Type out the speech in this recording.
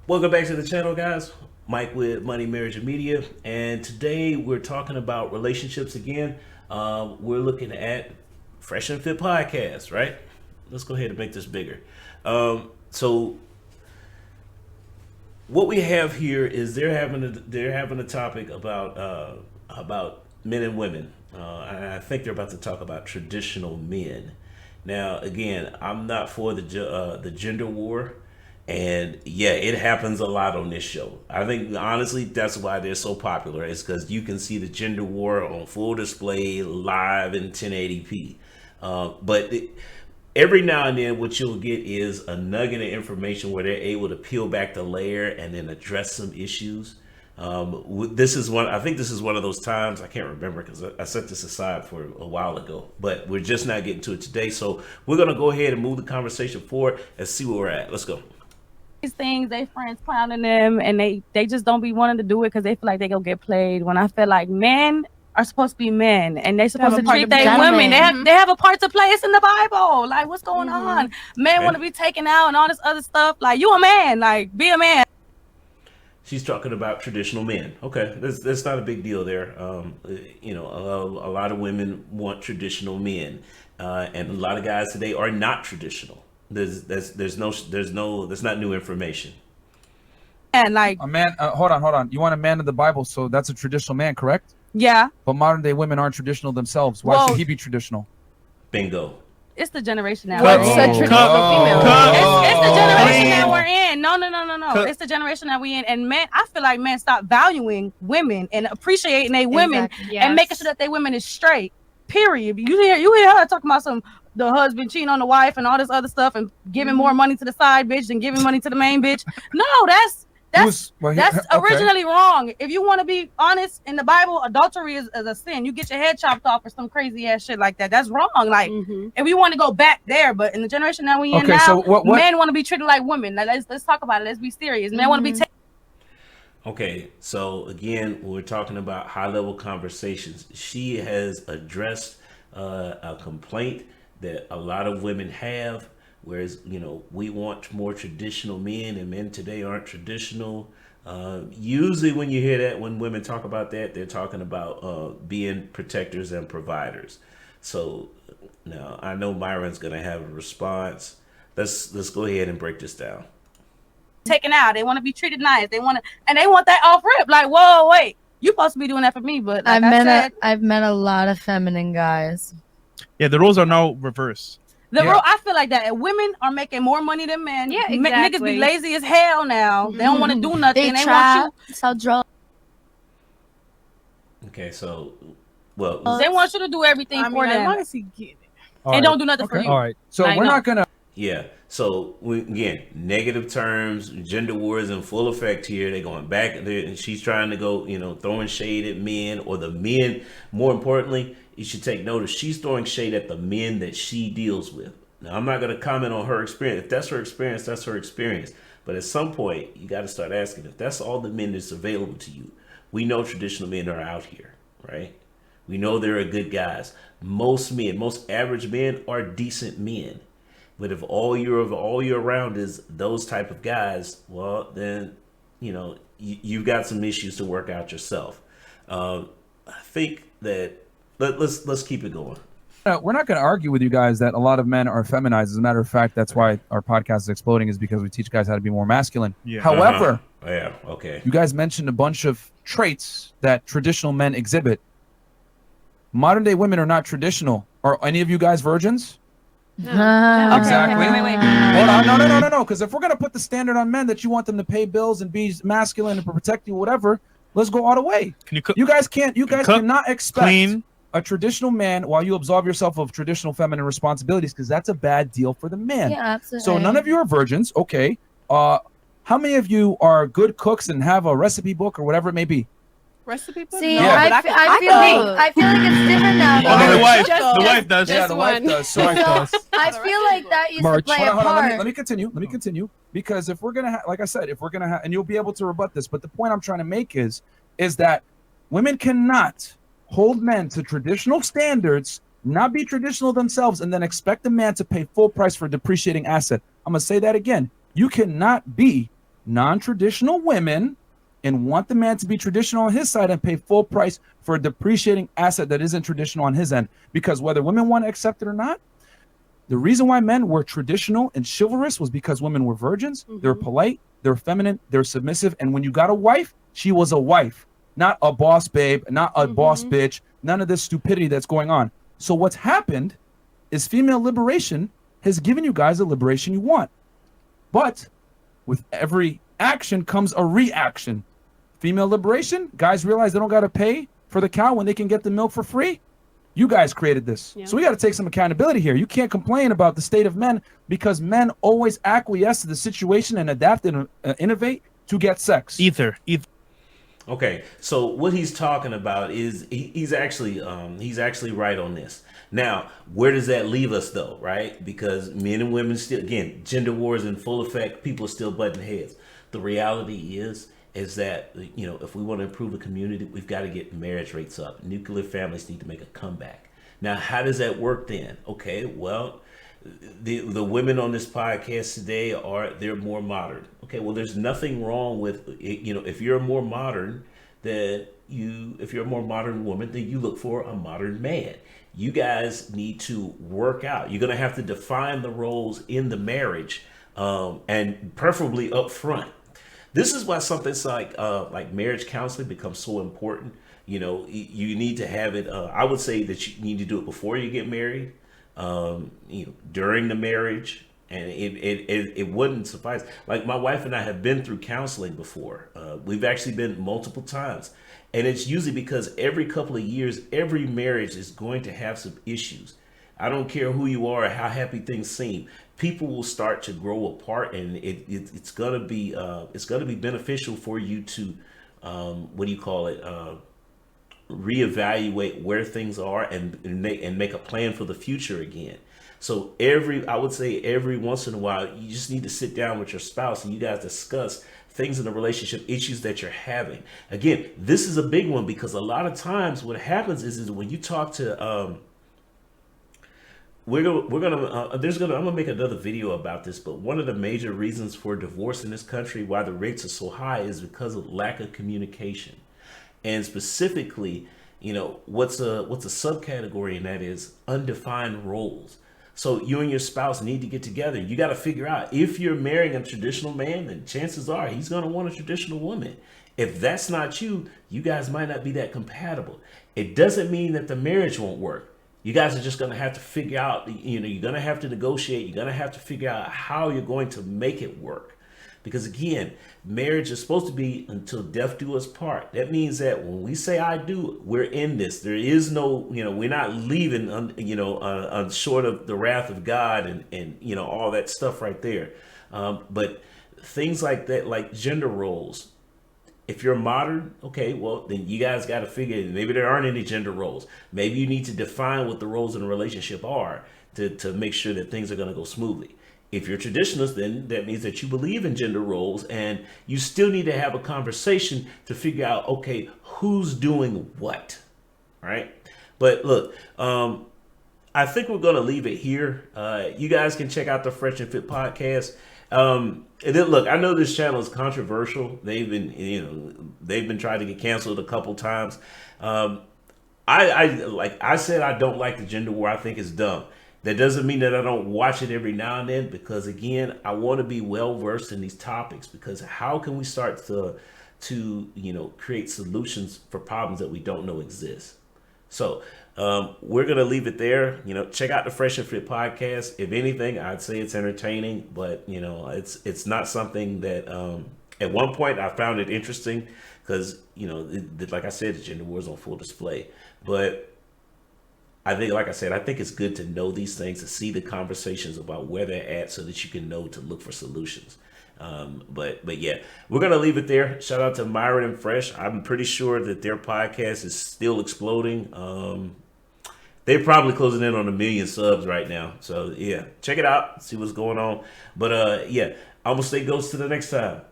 Welcome back to the channel, guys. Mike with Money, Marriage, and Media, and today we're talking about relationships again. We're looking at Fresh and Fit podcast, right? Let's go ahead and make this bigger. So, what we have here is they're having a topic about men and women. And I think they're about to talk about traditional men. Now, again, I'm not for the gender war. And yeah, it happens a lot on this show. I think honestly, that's why they're so popular. Is because you can see the gender war on full display live in 1080p. But every now and then, what you'll get is a nugget of information where they're able to peel back the layer and then address some issues. This is one. I think this is one of those times. I can't remember because I set this aside for a while ago. But we're just not getting to it today. So we're gonna go ahead and move the conversation forward and see where we're at. Let's go. These things, they friends clowning them, and they just don't be wanting to do it because they feel like they gonna get played. When I feel like men are supposed to be men, and they're supposed to treat their women. They have a part to play. It's in the Bible. Like, what's going on? Men want to be taken out and all this other stuff. Like, you a man. Like, be a man. She's talking about traditional men. Okay, that's not a big deal there. A lot of women want traditional men, and a lot of guys today are not traditional. That's not new information. And like a man, hold on. You want a man of the Bible, so that's a traditional man, correct? Yeah. But modern day women aren't traditional themselves. Why should he be traditional? Bingo. It's the generation now. It's the generation that we're in. No. It's the generation that we're in. And men, I feel like men stop valuing women and appreciating their women and making sure that their women is straight. Period. You hear her talking about the husband cheating on the wife and all this other stuff and giving more money to the side bitch than giving money to the main bitch. No, that's originally wrong. If you want to be honest, in the Bible, adultery is a sin. You get your head chopped off or some crazy ass shit like that. That's wrong. Like, if we want to go back there, but in the generation that we in now, so what men want to be treated like women. Like, let's talk about it. Let's be serious. Men want to be taken. Okay, so again, we're talking about high-level conversations. She has addressed a complaint that a lot of women have, whereas, we want more traditional men, and men today aren't traditional. Usually when you hear that, when women talk about that, they're talking about being protectors and providers. So now I know Myron's going to have a response. Let's go ahead and break this down. Taken out. They want to be treated nice. They want that off rip. Like, whoa, wait, you supposed to be doing that for me, but like I've met a lot of feminine guys. Yeah, the roles are now reversed. I feel like that women are making more money than men. Yeah, exactly. Niggas be lazy as hell now. They don't want to do nothing. They want you. Sell drugs. Okay, so they want you to do everything for them. As long as he get it. And don't do nothing for you. All right. So we're not gonna. Yeah. So again, negative terms, gender wars in full effect here. They're going back, and she's trying to go, throwing shade at men, or the men. More importantly, you should take notice. She's throwing shade at the men that she deals with. Now, I'm not going to comment on her experience. If that's her experience, that's her experience. But at some point, you got to start asking, if that's all the men that's available to you. We know traditional men are out here, right? We know there are good guys. Most men, most average men are decent men. But if all you're around is those type of guys, well, then, you've got some issues to work out yourself. I think that let's keep it going. We're not going to argue with you guys that a lot of men are feminized. As a matter of fact, that's why our podcast is exploding, is because we teach guys how to be more masculine. Yeah. However, you guys mentioned a bunch of traits that traditional men exhibit. Modern day women are not traditional. Are any of you guys virgins? No. Exactly. Wait. Hold on. No. Because if we're going to put the standard on men that you want them to pay bills and be masculine and protect you, whatever, let's go all the way. Can you cook? You guys cannot expect clean, a traditional man while you absolve yourself of traditional feminine responsibilities, because that's a bad deal for the man. Yeah, absolutely. So none of you are virgins. Okay. How many of you are good cooks and have a recipe book or whatever it may be? Recipe book? See, No, I but feel like it's different now. the wife does. Yeah, the wife does. So I feel like that used to play a hold on, part. let me continue. Because if we're gonna have, like I said, and you'll be able to rebut this, but the point I'm trying to make is that women cannot hold men to traditional standards, not be traditional themselves, and then expect a man to pay full price for a depreciating asset. I'm gonna say that again. You cannot be non-traditional women and want the man to be traditional on his side and pay full price for a depreciating asset that isn't traditional on his end. Because whether women want to accept it or not, the reason why men were traditional and chivalrous was because women were virgins. They were polite, they were feminine, they were submissive. And when you got a wife, she was a wife, not a boss babe, not a boss bitch, none of this stupidity that's going on. So what's happened is female liberation has given you guys the liberation you want. But with every action comes a reaction. Female liberation, guys realize they don't got to pay for the cow when they can get the milk for free. You guys created this. Yeah. So we got to take some accountability here. You can't complain about the state of men because men always acquiesce to the situation and adapt and innovate to get sex. Ether. Okay, so what he's talking about is he's actually right on this. Now, where does that leave us though, right? Because men and women still, again, gender wars in full effect, people are still butting heads. The reality is that, you know, if we want to improve a community, we've got to get marriage rates up. Nuclear families need to make a comeback. Now, how does that work then? Okay, well, the women on this podcast today they're more modern. Okay, well, there's nothing wrong with, you know, if you're more modern, if you're a more modern woman, then you look for a modern man. You guys need to work out. You're going to have to define the roles in the marriage, and preferably up front. This is why something like marriage counseling becomes so important. You know, you need to have it. I would say that you need to do it before you get married, you know, during the marriage, and it wouldn't suffice. Like my wife and I have been through counseling before. We've actually been multiple times, and it's usually because every couple of years, every marriage is going to have some issues. I don't care who you are or how happy things seem. People will start to grow apart, and it's gonna be beneficial for you to reevaluate where things are and make a plan for the future again. So I would say every once in a while, you just need to sit down with your spouse and you guys discuss things in the relationship, issues that you're having. Again, this is a big one because a lot of times what happens is when you talk to I'm gonna make another video about this, but one of the major reasons for divorce in this country, why the rates are so high, is because of lack of communication. And specifically, you know, what's a subcategory in that is undefined roles. So you and your spouse need to get together. You got to figure out, if you're marrying a traditional man, then chances are he's going to want a traditional woman. If that's not you, you guys might not be that compatible. It doesn't mean that the marriage won't work. You guys are just going to have to figure out, you know, you're going to have to negotiate. You're going to have to figure out how you're going to make it work. Because again, marriage is supposed to be until death do us part. That means that when we say I do, we're in this. There is no, you know, we're not leaving, short of the wrath of God and you know, all that stuff right there. But things like that, like gender roles, if you're modern, okay, well, then you guys got to figure maybe there aren't any gender roles. Maybe you need to define what the roles in a relationship are to make sure that things are going to go smoothly. If you're traditionalist, then that means that you believe in gender roles, and you still need to have a conversation to figure out, okay, who's doing what, right? But look, I think we're going to leave it here. You guys can check out the Fresh and Fit podcast. And then look, I know this channel is controversial. They've been trying to get canceled a couple times. I said, I don't like the gender war. I think it's dumb. That doesn't mean that I don't watch it every now and then, because again, I want to be well versed in these topics, because how can we start to create solutions for problems that we don't know exist? So we're going to leave it there. You know, check out the Fresh and Fit podcast. If anything, I'd say it's entertaining, but you know, it's not something that at one point I found it interesting because, you know, like I said, the gender war is on full display. But I think, like I said, I think it's good to know these things, to see the conversations about where they're at so that you can know to look for solutions. But yeah, we're going to leave it there. Shout out to Myron and Fresh. I'm pretty sure that their podcast is still exploding. They're probably closing in on 1 million subs right now. So yeah, check it out, see what's going on. But yeah, I'm going to say goes to the next time.